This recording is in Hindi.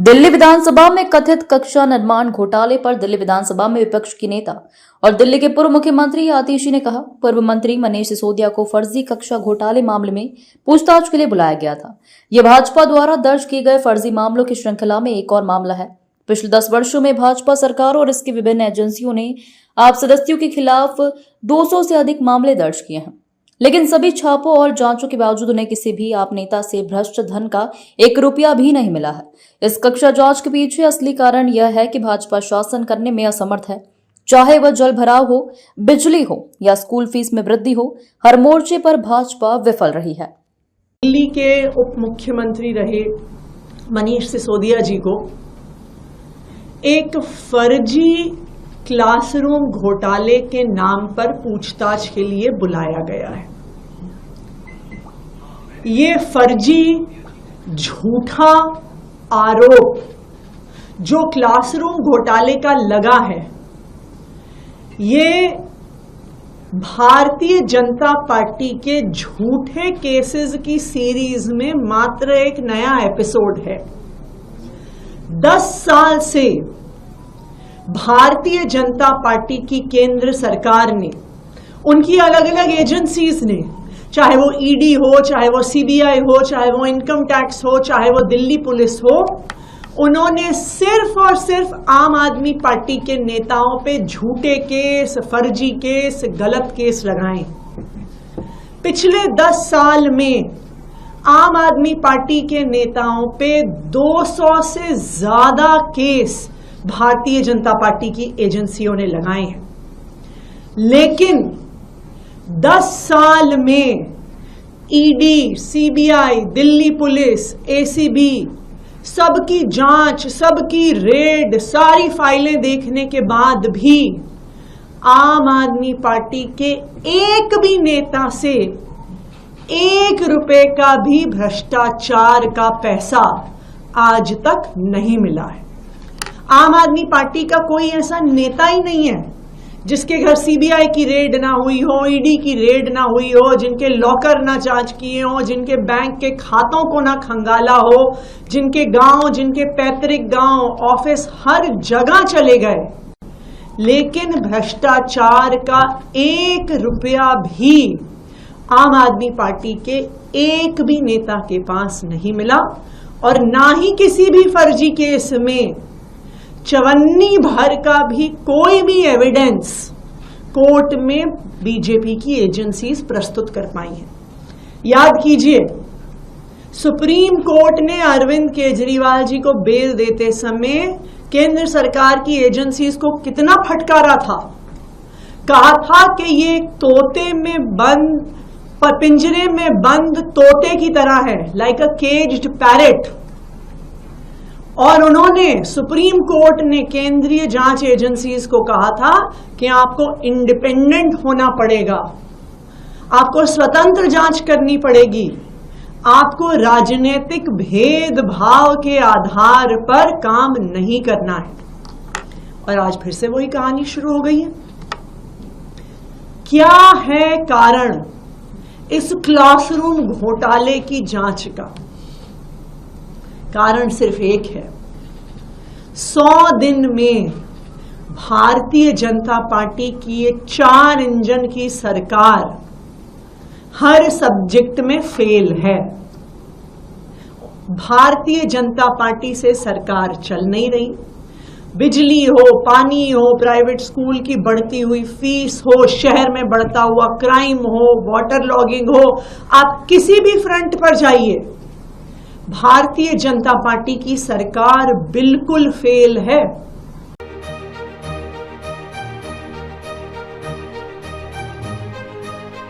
दिल्ली विधानसभा में कथित कक्षा निर्माण घोटाले पर दिल्ली विधानसभा में विपक्ष की नेता और दिल्ली के पूर्व मुख्यमंत्री आतिशी ने कहा, पूर्व मंत्री मनीष सिसोदिया को फर्जी कक्षा घोटाले मामले में पूछताछ के लिए बुलाया गया था। यह भाजपा द्वारा दर्ज किए गए फर्जी मामलों की श्रृंखला में एक और मामला है। पिछले 10 वर्षों में भाजपा सरकार और इसकी विभिन्न एजेंसियों ने आप सदस्यों के खिलाफ 200 से अधिक मामले दर्ज किए हैं, लेकिन सभी छापों और जांचों के बावजूद उन्हें किसी भी आप नेता से भ्रष्ट धन का 1 रुपया भी नहीं मिला है। इस कक्षा जांच के पीछे असली कारण यह है कि भाजपा शासन करने में असमर्थ है। चाहे वह जल भराव हो, बिजली हो या स्कूल फीस में वृद्धि हो, हर मोर्चे पर भाजपा विफल रही है। दिल्ली के उप मुख्यमंत्री रहे मनीष सिसोदिया जी को एक फर्जी क्लासरूम घोटाले के नाम पर पूछताछ के लिए बुलाया गया है। ये फर्जी झूठा आरोप जो क्लासरूम घोटाले का लगा है, ये भारतीय जनता पार्टी के झूठे केसेस की सीरीज में मात्र एक नया एपिसोड है। 10 साल से भारतीय जनता पार्टी की केंद्र सरकार ने, उनकी अलग अलग एजेंसीज ने, चाहे वो ईडी हो, चाहे वो सीबीआई हो, चाहे वो इनकम टैक्स हो, चाहे वो दिल्ली पुलिस हो, उन्होंने सिर्फ और सिर्फ आम आदमी पार्टी के नेताओं पे झूठे केस, फर्जी केस, गलत केस लगाए। पिछले 10 साल में आम आदमी पार्टी के नेताओं पे 200 से ज्यादा केस भारतीय जनता पार्टी की एजेंसियों ने लगाए हैं, लेकिन 10 साल में ED, CBI, Delhi police, ACB, सबकी जांच, सबकी रेड, सारी फाइलें देखने के बाद भी आम आदमी पार्टी के एक भी नेता से 1 रुपए का भी भ्रष्टाचार का पैसा आज तक नहीं मिला है। आम आदमी पार्टी का कोई ऐसा नेता ही नहीं है जिसके घर सीबीआई की रेड ना हुई हो, ईडी की रेड ना हुई हो, जिनके लॉकर ना जांच किए हो, जिनके बैंक के खातों को ना खंगाला हो, जिनके गांव, जिनके पैतृक गांव, ऑफिस हर जगह चले गए, लेकिन भ्रष्टाचार का 1 रुपया भी आम आदमी पार्टी के एक भी नेता के पास नहीं मिला। और ना ही किसी भी फर्जी केस में चवन्नी भर का भी कोई भी एविडेंस कोर्ट में बीजेपी की एजेंसीज प्रस्तुत कर पाई हैं। याद कीजिए, सुप्रीम कोर्ट ने अरविंद केजरीवाल जी को बेल देते समय केंद्र सरकार की एजेंसीज को कितना फटकारा था। कहा था कि ये तोते में बंद, पिंजरे में बंद तोते की तरह है, लाइक अ केज्ड पैरेट। और उन्होंने, सुप्रीम कोर्ट ने केंद्रीय जांच एजेंसीज को कहा था कि आपको इंडिपेंडेंट होना पड़ेगा, आपको स्वतंत्र जांच करनी पड़ेगी, आपको राजनीतिक भेदभाव के आधार पर काम नहीं करना है। और आज फिर से वही कहानी शुरू हो गई है। क्या है कारण इस क्लासरूम घोटाले की जांच का? कारण सिर्फ एक है। 100 दिन में भारतीय जनता पार्टी की ये 4 इंजन की सरकार हर सब्जेक्ट में फेल है। भारतीय जनता पार्टी से सरकार चल नहीं रही। बिजली हो, पानी हो, प्राइवेट स्कूल की बढ़ती हुई फीस हो, शहर में बढ़ता हुआ क्राइम हो, वाटर लॉगिंग हो, आप किसी भी फ्रंट पर जाइए, भारतीय जनता पार्टी की सरकार बिल्कुल फेल है।